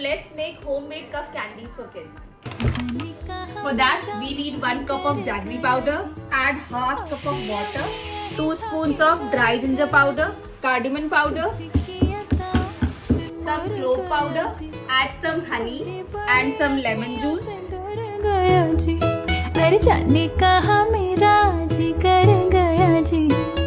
let's make homemade cuff candies for kids. For that, we need 1 cup of jaggery powder, add half cup of water, 2 spoons of dry ginger powder, cardamom powder, some clove powder, add some honey and some lemon juice. अरे जाने कहाँ मेरा जी कर गया जी।